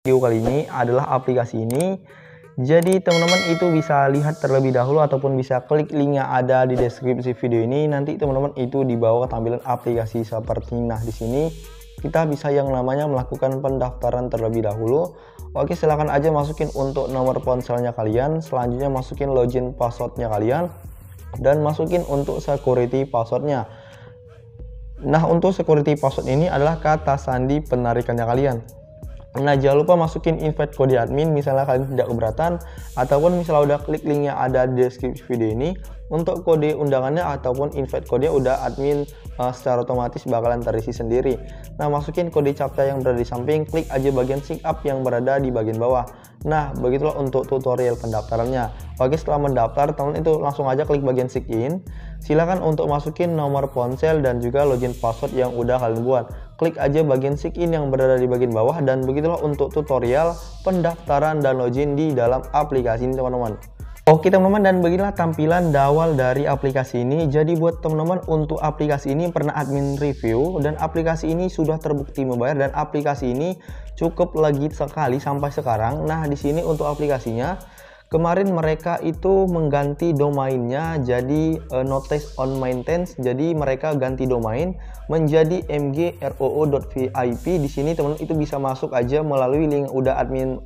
Video kali ini adalah aplikasi ini. Jadi teman-teman itu bisa lihat terlebih dahulu ataupun bisa klik link yang ada di deskripsi video ini. Nanti teman-teman itu dibawa ke tampilan aplikasi seperti ini. Nah, di sini kita bisa yang namanya melakukan pendaftaran terlebih dahulu. Oke, silahkan aja masukin untuk nomor ponselnya kalian. Selanjutnya masukin login passwordnya kalian dan masukin untuk security passwordnya. Nah, untuk security password ini adalah kata sandi penarikannya kalian. Nah, jangan lupa masukin invite kode admin misalnya kalian tidak keberatan, ataupun misalnya udah klik link yang ada di deskripsi video ini, untuk kode undangannya ataupun invite kode udah admin secara otomatis bakalan terisi sendiri. Nah, masukin kode captcha yang berada di samping, klik aja bagian sign up yang berada di bagian bawah. Nah, begitulah untuk tutorial pendaftarannya. Oke, setelah mendaftar, teman itu langsung aja klik bagian sign in. Silakan untuk masukin nomor ponsel dan juga login password yang udah kalian buat. Klik aja bagian sign in yang berada di bagian bawah, dan begitulah untuk tutorial pendaftaran dan login di dalam aplikasi ini, teman-teman. Oke teman-teman, dan beginilah tampilan awal dari aplikasi ini. Jadi buat teman-teman, untuk aplikasi ini pernah admin review dan aplikasi ini sudah terbukti membayar dan aplikasi ini cukup legit sekali sampai sekarang. Nah, di sini untuk aplikasinya kemarin mereka itu mengganti domainnya jadi notice on maintenance. Jadi mereka ganti domain menjadi mgroo.vip. Di sini teman-teman itu bisa masuk aja melalui link udah admin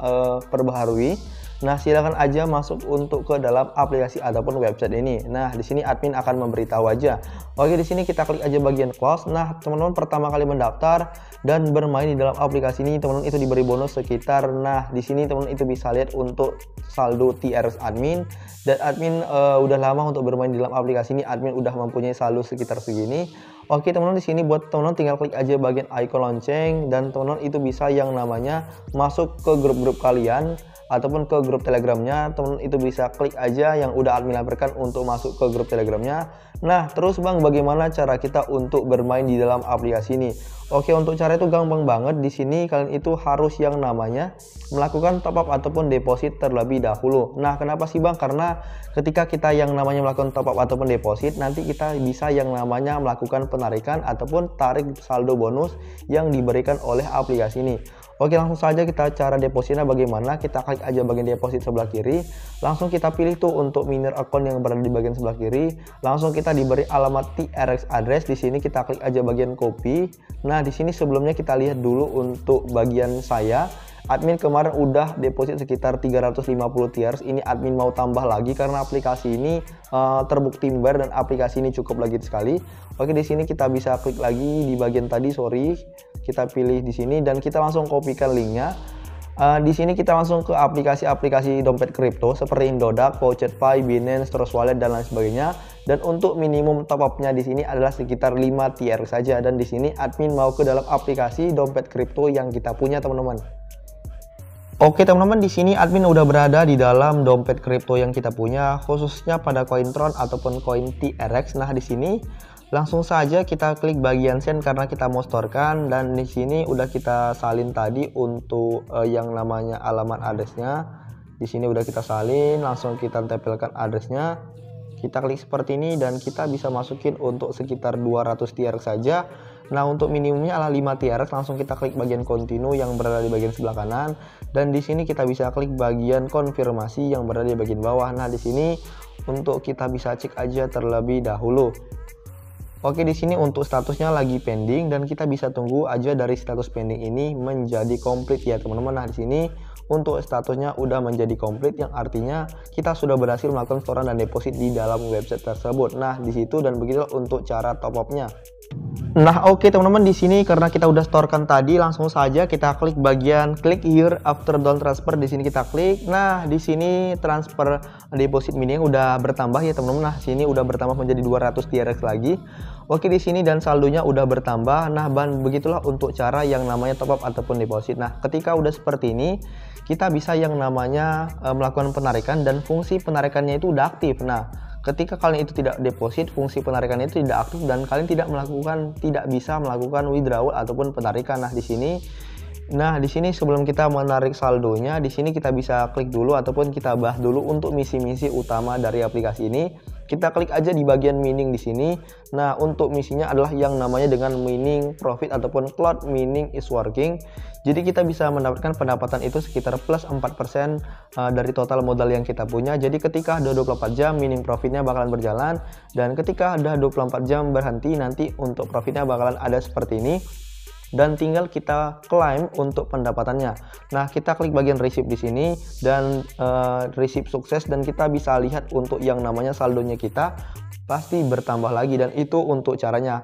perbaharui. Nah, silakan aja masuk untuk ke dalam aplikasi ataupun website ini. Nah, di sini admin akan memberitahu aja. Oke, di sini kita klik aja bagian close. Nah, teman-teman pertama kali mendaftar dan bermain di dalam aplikasi ini, teman-teman itu diberi bonus sekitar. Nah, di sini teman-teman itu bisa lihat untuk saldo TRX admin, dan admin udah lama untuk bermain di dalam aplikasi ini. Admin udah mempunyai saldo sekitar segini. Oke teman-teman, di sini buat teman-teman tinggal klik aja bagian icon lonceng, dan teman-teman itu bisa yang namanya masuk ke grup-grup kalian ataupun ke grup telegramnya. Teman-teman itu bisa klik aja yang udah admin laporkan untuk masuk ke grup telegramnya. Nah, terus bang, bagaimana cara kita untuk bermain di dalam aplikasi ini? Oke, untuk cara itu gampang banget. Di sini kalian itu harus yang namanya melakukan top up ataupun deposit terlebih dahulu. Nah, kenapa sih bang? Karena ketika kita yang namanya melakukan top up ataupun deposit, nanti kita bisa yang namanya melakukan penarikan ataupun tarik saldo bonus yang diberikan oleh aplikasi ini. Oke, langsung saja kita cara depositnya bagaimana. Kita klik aja bagian deposit sebelah kiri, langsung kita pilih tuh untuk miner account yang berada di bagian sebelah kiri. Langsung kita diberi alamat TRX address. Di sini kita klik aja bagian copy. Nah, di sini sebelumnya kita lihat dulu untuk bagian saya. Admin kemarin udah deposit sekitar 350 TRX. Ini admin mau tambah lagi karena aplikasi ini terbukti membayar dan aplikasi ini cukup legit sekali. Oke, di sini kita bisa klik lagi di bagian tadi, kita pilih di sini dan kita langsung kopikan linknya. Di sini kita langsung ke aplikasi-aplikasi dompet kripto seperti Indodax, Pocetfi, Binance, Trust Wallet dan lain sebagainya. Dan untuk minimum top up-nya di sini adalah sekitar 5 TRX saja. Dan di sini admin mau ke dalam aplikasi dompet kripto yang kita punya, teman-teman. Oke teman-teman, di sini admin udah berada di dalam dompet kripto yang kita punya, khususnya pada koin Tron ataupun koin TRX. Nah, di sini langsung saja kita klik bagian send karena kita mau storekan, dan di sini udah kita salin tadi untuk yang namanya alamat addressnya. Di sini udah kita salin, langsung kita tempelkan addressnya. Kita klik seperti ini dan kita bisa masukin untuk sekitar 200 TRX saja. Nah, untuk minimumnya adalah 5 TRX. Langsung kita klik bagian continue yang berada di bagian sebelah kanan, dan di sini kita bisa klik bagian konfirmasi yang berada di bagian bawah. Nah, di sini untuk kita bisa cek aja terlebih dahulu. Oke, di sini untuk statusnya lagi pending dan kita bisa tunggu aja dari status pending ini menjadi komplit ya teman-teman. Nah, di sini untuk statusnya udah menjadi komplit, yang artinya kita sudah berhasil melakukan setoran dan deposit di dalam website tersebut. Nah, di situ dan begitulah untuk cara top up-nya. Nah, oke teman-teman, di sini karena kita udah storekan tadi, langsung saja kita klik bagian click here after done transfer. Di sini kita klik. Nah, di sini transfer deposit mini yang udah bertambah ya teman-teman. Nah, sini udah bertambah menjadi 200 TRX lagi. Oke, di sini dan saldonya udah bertambah. Nah, begitulah untuk cara yang namanya top up ataupun deposit. Nah, ketika udah seperti ini, kita bisa yang namanya melakukan penarikan dan fungsi penarikannya itu udah aktif. Nah, ketika kalian itu tidak deposit, fungsi penarikannya itu tidak aktif dan kalian tidak bisa melakukan withdrawal ataupun penarikan. Nah, di sini sebelum kita menarik saldonya, di sini kita bisa klik dulu ataupun kita bahas dulu untuk misi-misi utama dari aplikasi ini. Kita klik aja di bagian mining di sini. Nah, untuk misinya adalah yang namanya dengan mining profit ataupun cloud mining is working. Jadi kita bisa mendapatkan pendapatan itu sekitar plus 4% dari total modal yang kita punya. Jadi ketika ada 24 jam mining profitnya bakalan berjalan, dan ketika ada 24 jam berhenti, nanti untuk profitnya bakalan ada seperti ini. Dan tinggal kita klaim untuk pendapatannya. Nah, kita klik bagian receipt di sini dan receipt sukses, dan kita bisa lihat untuk yang namanya saldonya kita pasti bertambah lagi. Dan itu untuk caranya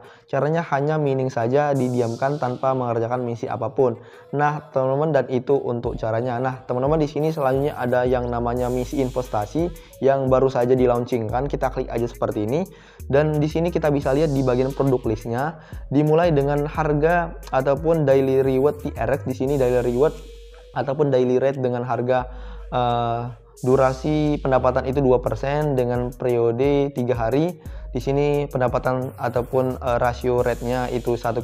hanya mining saja, didiamkan tanpa mengerjakan misi apapun. Nah, teman-teman, dan itu untuk caranya. Nah, teman-teman, di sini selanjutnya ada yang namanya misi investasi yang baru saja di launching kan. Kita klik aja seperti ini, dan di sini kita bisa lihat di bagian produk listnya dimulai dengan harga ataupun daily reward TRX. Di sini daily reward ataupun daily rate dengan harga durasi pendapatan itu 2% dengan periode 3 hari. Di sini pendapatan ataupun rasio rate-nya itu 1,5%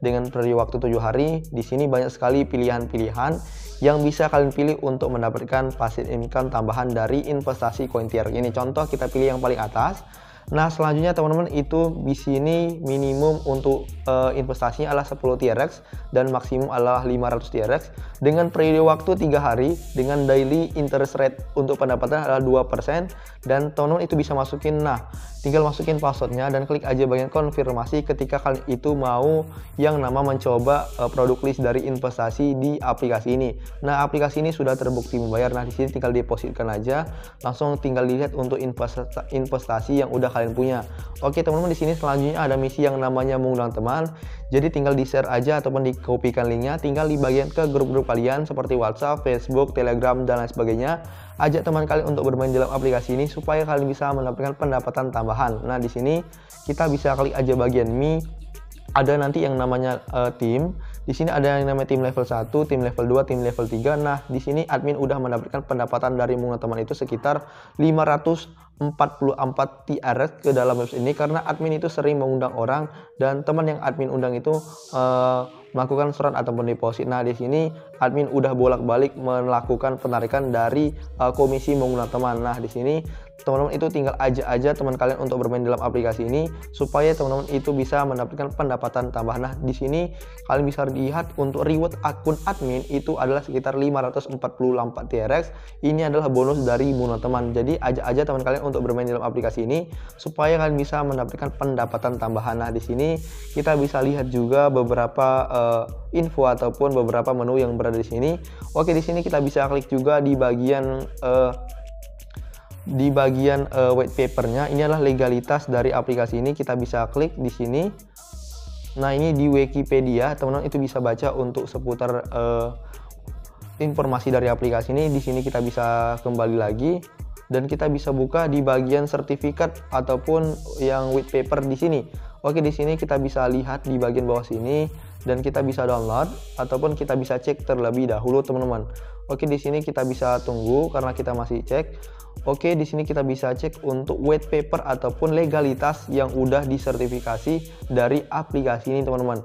dengan periode waktu 7 hari. Di sini banyak sekali pilihan-pilihan yang bisa kalian pilih untuk mendapatkan passive income tambahan dari investasi koin TRX ini. Contoh, kita pilih yang paling atas. Nah, selanjutnya teman-teman, itu di sini minimum untuk investasinya adalah 10 TRX dan maksimum adalah 500 TRX dengan periode waktu 3 hari dengan daily interest rate untuk pendapatan adalah 2%. Dan teman-teman itu bisa masukin, nah tinggal masukin passwordnya dan klik aja bagian konfirmasi ketika kalian itu mau yang nama mencoba produk list dari investasi di aplikasi ini. Nah, aplikasi ini sudah terbukti membayar. Nah, di sini tinggal depositkan aja, langsung tinggal dilihat untuk investasi yang udah kalian punya. Oke teman-teman, di sini selanjutnya ada misi yang namanya mengundang teman. Jadi tinggal di share aja ataupun dikopikan linknya, tinggal dibagian ke grup-grup kalian seperti WhatsApp, Facebook, Telegram, dan lain sebagainya. Ajak teman kalian untuk bermain dalam aplikasi ini supaya kalian bisa mendapatkan pendapatan tambahan. Nah, di sini kita bisa klik aja bagian me. Ada nanti yang namanya tim. Di sini ada yang namanya tim level 1, tim level 2, tim level 3. Nah, di sini admin udah mendapatkan pendapatan dari mengundang teman itu sekitar 544 TRX ke dalam website ini, karena admin itu sering mengundang orang dan teman yang admin undang itu melakukan surat ataupun deposit. Nah, di sini admin udah bolak-balik melakukan penarikan dari komisi mengundang teman. Nah, di sini teman-teman itu tinggal ajak aja teman kalian untuk bermain dalam aplikasi ini supaya teman-teman itu bisa mendapatkan pendapatan tambahan. Nah, di sini kalian bisa lihat untuk reward akun admin itu adalah sekitar 544 TRX. Ini adalah bonus dari mengundang teman. Jadi ajak aja teman kalian untuk bermain dalam aplikasi ini supaya kalian bisa mendapatkan pendapatan tambahan. Nah, di sini kita bisa lihat juga beberapa info ataupun beberapa menu yang berada di sini. Oke, di sini kita bisa klik juga di bagian white papernya. Ini adalah legalitas dari aplikasi ini. Kita bisa klik di sini. Nah, ini di Wikipedia, teman-teman itu bisa baca untuk seputar informasi dari aplikasi ini. Di sini kita bisa kembali lagi dan kita bisa buka di bagian sertifikat ataupun yang white paper di sini. Oke, di sini kita bisa lihat di bagian bawah sini dan kita bisa download ataupun kita bisa cek terlebih dahulu, teman-teman. Oke, di sini kita bisa tunggu karena kita masih cek. Oke, di sini kita bisa cek untuk white paper ataupun legalitas yang udah disertifikasi dari aplikasi ini, teman-teman.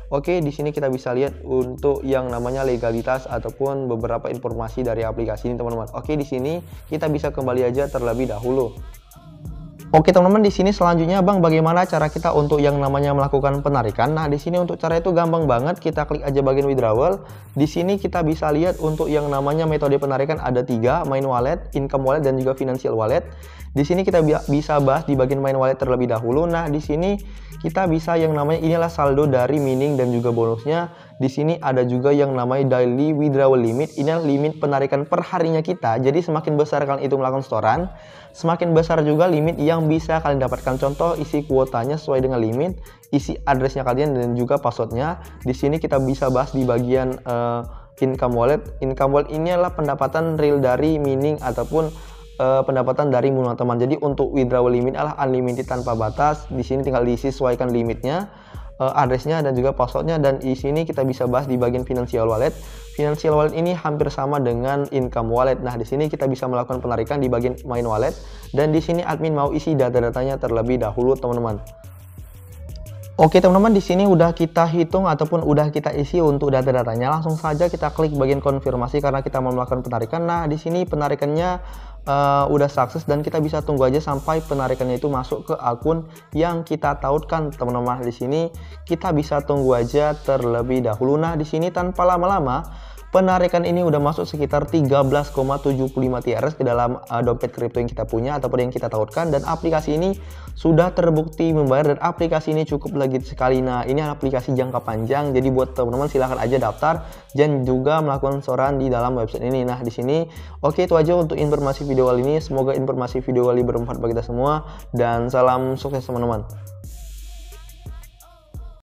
Oke, di sini kita bisa lihat untuk yang namanya legalitas ataupun beberapa informasi dari aplikasi ini, teman-teman. Oke, di sini kita bisa kembali aja terlebih dahulu. Oke teman-teman, di sini selanjutnya Bang, bagaimana cara kita untuk yang namanya melakukan penarikan? Nah, di sini untuk cara itu gampang banget. Kita klik aja bagian withdrawal. Di sini kita bisa lihat untuk yang namanya metode penarikan ada 3, main wallet, income wallet, dan juga financial wallet. Di sini kita bisa bahas di bagian main wallet terlebih dahulu. Nah, di sini kita bisa yang namanya inilah saldo dari mining dan juga bonusnya. Di sini ada juga yang namanya daily withdrawal limit. Ini limit penarikan per harinya kita. Jadi semakin besar kalian itu melakukan setoran, semakin besar juga limit yang bisa kalian dapatkan. Contoh, isi kuotanya sesuai dengan limit, isi addressnya kalian dan juga passwordnya. Di sini kita bisa bahas di bagian income wallet. Income wallet ini adalah pendapatan real dari mining ataupun pendapatan dari mengundang teman. Jadi untuk withdrawal limit adalah unlimited tanpa batas. Di sini tinggal disesuaikan limitnya, addressnya dan juga passwordnya. Dan di sini kita bisa bahas di bagian financial wallet. Financial wallet ini hampir sama dengan income wallet. Nah, di sini kita bisa melakukan penarikan di bagian main wallet. Dan di sini admin mau isi data-datanya terlebih dahulu, teman-teman. Oke teman-teman, di sini udah kita hitung ataupun udah kita isi untuk data-datanya. Langsung saja kita klik bagian konfirmasi karena kita mau melakukan penarikan. Nah, di sini penarikannya udah sukses dan kita bisa tunggu aja sampai penarikannya itu masuk ke akun yang kita tautkan, teman-teman. Di sini kita bisa tunggu aja terlebih dahulu. Nah, di sini tanpa lama-lama penarikan ini udah masuk sekitar 13,75 TRS ke dalam dompet kripto yang kita punya ataupun yang kita tautkan, dan aplikasi ini sudah terbukti membayar dan aplikasi ini cukup legit sekali. Nah, ini aplikasi jangka panjang, jadi buat teman-teman silahkan aja daftar dan juga melakukan setoran di dalam website ini. Nah, di sini oke, itu aja untuk informasi video kali ini. Semoga informasi video kali bermanfaat bagi kita semua dan salam sukses teman-teman.